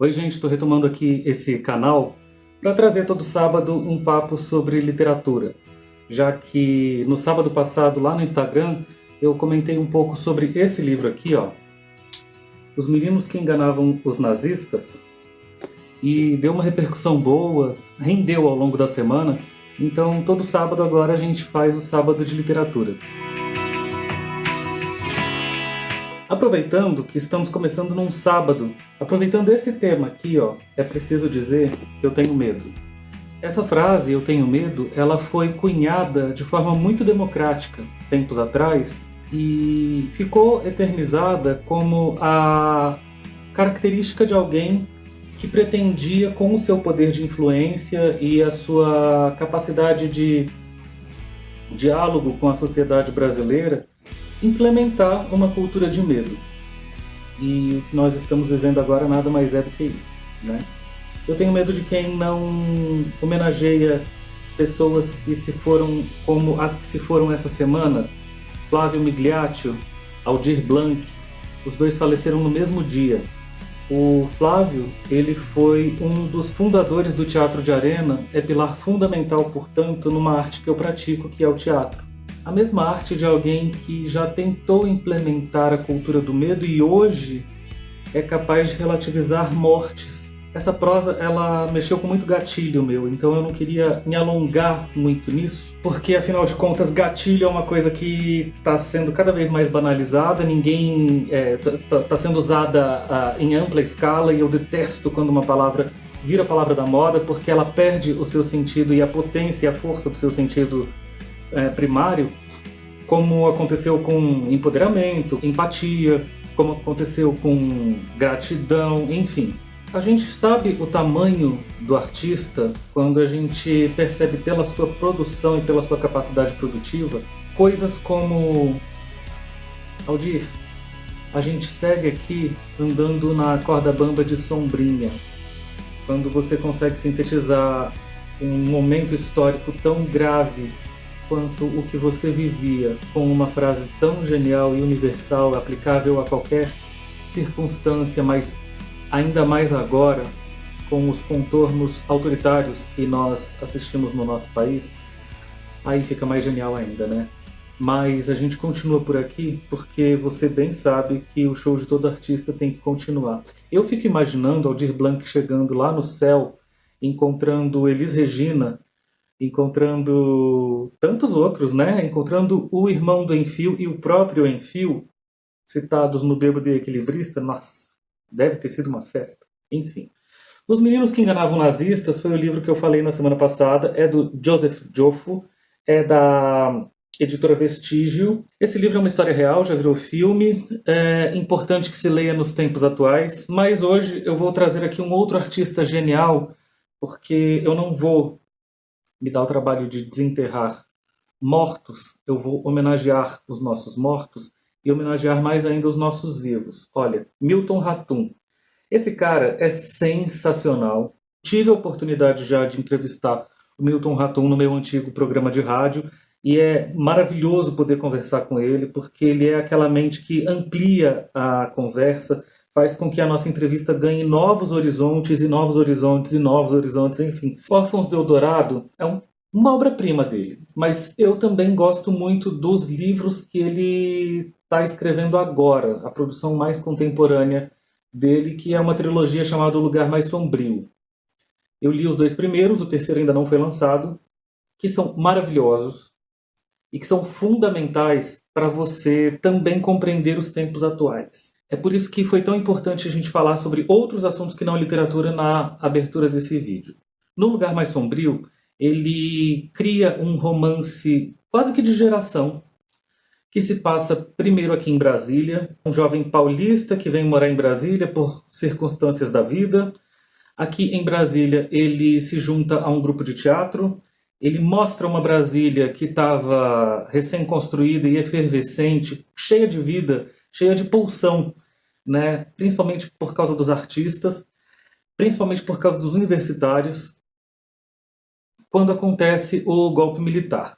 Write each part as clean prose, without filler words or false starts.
Oi, gente, estou retomando aqui esse canal para trazer todo sábado um papo sobre literatura, já que no sábado passado, lá no Instagram, eu comentei um pouco sobre esse livro aqui, ó, Os Meninos que Enganavam os Nazistas, e deu uma repercussão boa, rendeu ao longo da semana, então todo sábado agora a gente faz o sábado de literatura. Aproveitando que estamos começando num sábado, aproveitando esse tema aqui, ó, é preciso dizer que eu tenho medo. Essa frase, eu tenho medo, ela foi cunhada de forma muito democrática, tempos atrás, e ficou eternizada como a característica de alguém que pretendia, com o seu poder de influência e a sua capacidade de diálogo com a sociedade brasileira, implementar uma cultura de medo. E o que nós estamos vivendo agora nada mais é do que isso, né? Eu tenho medo de quem não homenageia pessoas que se foram, como as que se foram essa semana. Flávio Migliaccio, Aldir Blanc, os dois faleceram no mesmo dia. O Flávio, ele foi um dos fundadores do Teatro de Arena, é pilar fundamental, portanto, numa arte que eu pratico, que é o teatro. A mesma arte de alguém que já tentou implementar a cultura do medo e hoje é capaz de relativizar mortes. Essa prosa, ela mexeu com muito gatilho meu, então eu não queria me alongar muito nisso, porque afinal de contas gatilho é uma coisa que está sendo cada vez mais banalizada, ninguém está sendo usada em ampla escala, e eu detesto quando uma palavra vira a palavra da moda, porque ela perde o seu sentido e a potência e a força do seu sentido primário, como aconteceu com empoderamento, empatia, como aconteceu com gratidão, enfim. A gente sabe o tamanho do artista quando a gente percebe pela sua produção e pela sua capacidade produtiva coisas como: Aldir, a gente segue aqui andando na corda bamba de Sombrinha. Quando você consegue sintetizar um momento histórico tão grave quanto o que você vivia com uma frase tão genial e universal, aplicável a qualquer circunstância, mas ainda mais agora, com os contornos autoritários que nós assistimos no nosso país, aí fica mais genial ainda, né? Mas a gente continua por aqui porque você bem sabe que o show de todo artista tem que continuar. Eu fico imaginando Aldir Blanc chegando lá no céu, encontrando Elis Regina, encontrando tantos outros, né? Encontrando o irmão do Enfio e o próprio Enfio, citados no Bêbado e Equilibrista. Nossa, deve ter sido uma festa. Enfim. Os Meninos que Enganavam Nazistas foi o livro que eu falei na semana passada, é do Joseph Joffo, é da editora Vestígio. Esse livro é uma história real, já virou filme, é importante que se leia nos tempos atuais, mas hoje eu vou trazer aqui um outro artista genial, porque eu não vou me dar o trabalho de desenterrar mortos, eu vou homenagear os nossos mortos e homenagear mais ainda os nossos vivos. Olha, Milton Ratum. Esse cara é sensacional. Tive a oportunidade já de entrevistar o Milton Ratum no meu antigo programa de rádio e é maravilhoso poder conversar com ele, porque ele é aquela mente que amplia a conversa, faz com que a nossa entrevista ganhe novos horizontes e novos horizontes e novos horizontes, enfim. Órfãos do Eldorado é uma obra-prima dele, mas eu também gosto muito dos livros que ele está escrevendo agora, a produção mais contemporânea dele, que é uma trilogia chamada O Lugar Mais Sombrio. Eu li os dois primeiros, o terceiro ainda não foi lançado, que são maravilhosos e que são fundamentais para você também compreender os tempos atuais. É por isso que foi tão importante a gente falar sobre outros assuntos que não literatura na abertura desse vídeo. No Lugar Mais Sombrio, ele cria um romance quase que de geração, que se passa primeiro aqui em Brasília, um jovem paulista que vem morar em Brasília por circunstâncias da vida. Aqui em Brasília ele se junta a um grupo de teatro, ele mostra uma Brasília que estava recém-construída e efervescente, cheia de vida, cheia de pulsão, né? Principalmente por causa dos artistas, principalmente por causa dos universitários, quando acontece o golpe militar.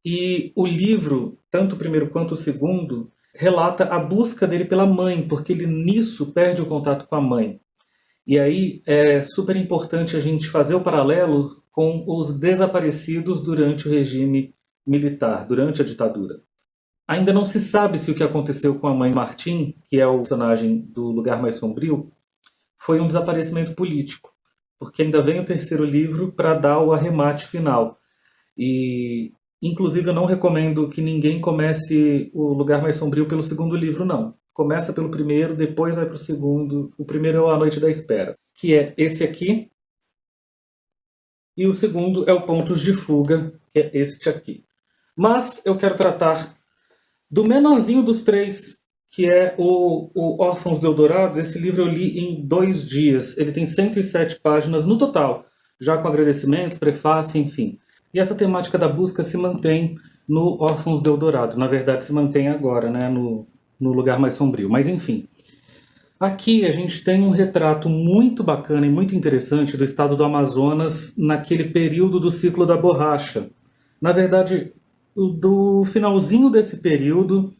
E o livro, tanto o primeiro quanto o segundo, relata a busca dele pela mãe, porque ele nisso perde o contato com a mãe. E aí é super importante a gente fazer o paralelo com os desaparecidos durante o regime militar, durante a ditadura. Ainda não se sabe se o que aconteceu com a mãe Martim, que é o personagem do Lugar Mais Sombrio, foi um desaparecimento político, porque ainda vem o terceiro livro para dar o arremate final. E, inclusive, eu não recomendo que ninguém comece o Lugar Mais Sombrio pelo segundo livro, não. Começa pelo primeiro, depois vai para o segundo. O primeiro é A Noite da Espera, que é esse aqui. E o segundo é o Pontos de Fuga, que é este aqui. Mas eu quero tratar do menorzinho dos três, que é o Órfãos do Eldorado. Esse livro eu li em 2 dias. Ele tem 107 páginas no total, já com agradecimento, prefácio, enfim. E essa temática da busca se mantém no Órfãos do Eldorado. Na verdade, se mantém agora, né, no Lugar Mais Sombrio. Mas, enfim. Aqui a gente tem um retrato muito bacana e muito interessante do estado do Amazonas naquele período do ciclo da borracha. Na verdade, do finalzinho desse período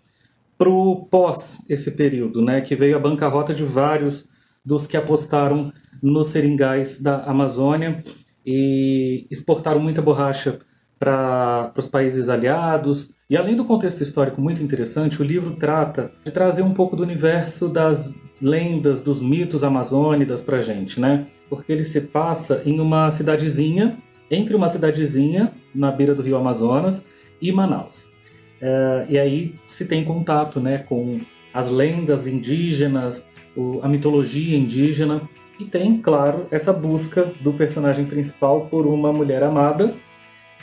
pro pós esse período, né, que veio a bancarrota de vários dos que apostaram nos seringais da Amazônia e exportaram muita borracha para os países aliados. E além do contexto histórico muito interessante, o livro trata de trazer um pouco do universo das lendas, dos mitos amazônidas para a gente, né? Porque ele se passa em uma cidadezinha, entre uma cidadezinha na beira do rio Amazonas e Manaus. E aí se tem contato, né, com as lendas indígenas, a mitologia indígena, e tem, claro, essa busca do personagem principal por uma mulher amada,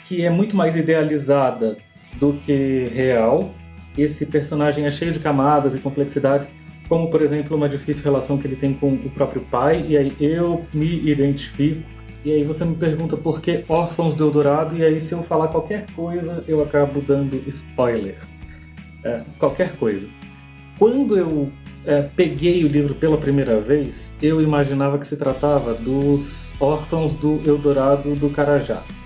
que é muito mais idealizada do que real. Esse personagem é cheio de camadas e complexidades, como, por exemplo, uma difícil relação que ele tem com o próprio pai, e aí eu me identifico. E aí você me pergunta por que Órfãos do Eldorado, e aí se eu falar qualquer coisa, eu acabo dando spoiler. Qualquer coisa. Quando eu peguei o livro pela primeira vez, eu imaginava que se tratava dos Órfãos do Eldorado do Carajás.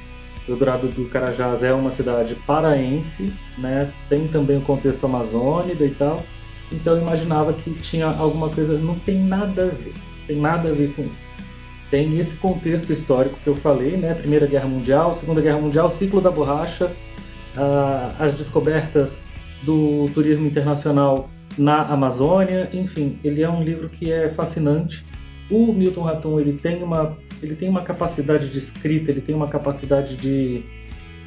O Eldorado do Carajás é uma cidade paraense, né? Tem também o contexto amazônico e tal, então eu imaginava que tinha alguma coisa, não tem nada a ver, tem nada a ver com isso. Tem esse contexto histórico que eu falei, né? Primeira Guerra Mundial, Segunda Guerra Mundial, ciclo da borracha, as descobertas do turismo internacional na Amazônia, enfim, ele é um livro que é fascinante. O Milton Ratum, ele tem uma capacidade de escrita, ele tem uma capacidade de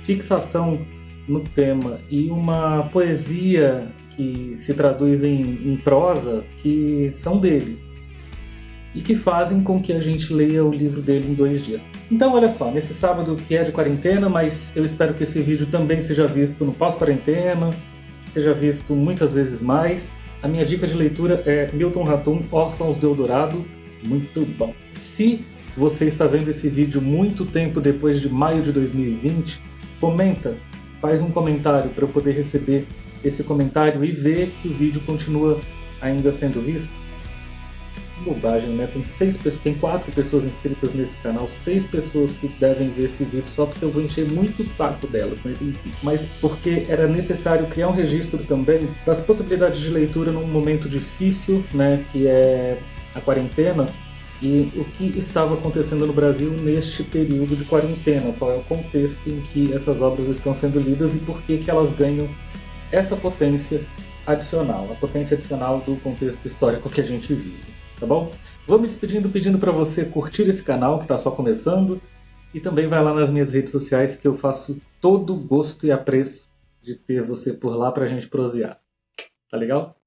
fixação no tema e uma poesia que se traduz em prosa que são dele e que fazem com que a gente leia o livro dele em 2 dias. Então, olha só, nesse sábado que é de quarentena, mas eu espero que esse vídeo também seja visto no pós-quarentena, seja visto muitas vezes mais. A minha dica de leitura é Milton Ratum, Órfãos do Eldorado, muito bom. Se você está vendo esse vídeo muito tempo depois de maio de 2020, comenta, faz um comentário para eu poder receber esse comentário e ver que o vídeo continua ainda sendo visto. Bobagem, né? Tem 4 pessoas inscritas nesse canal, 6 pessoas que devem ver esse vídeo só porque eu vou encher muito o saco delas, mas enfim. Mas porque era necessário criar um registro também das possibilidades de leitura num momento difícil, né? Que é a quarentena, e o que estava acontecendo no Brasil neste período de quarentena, qual é o contexto em que essas obras estão sendo lidas e por que elas ganham essa potência adicional, a potência adicional do contexto histórico que a gente vive. Tá bom? Vou me despedindo pedindo para você curtir esse canal que está só começando e também vai lá nas minhas redes sociais que eu faço todo o gosto e apreço de ter você por lá para a gente prosear. Tá legal?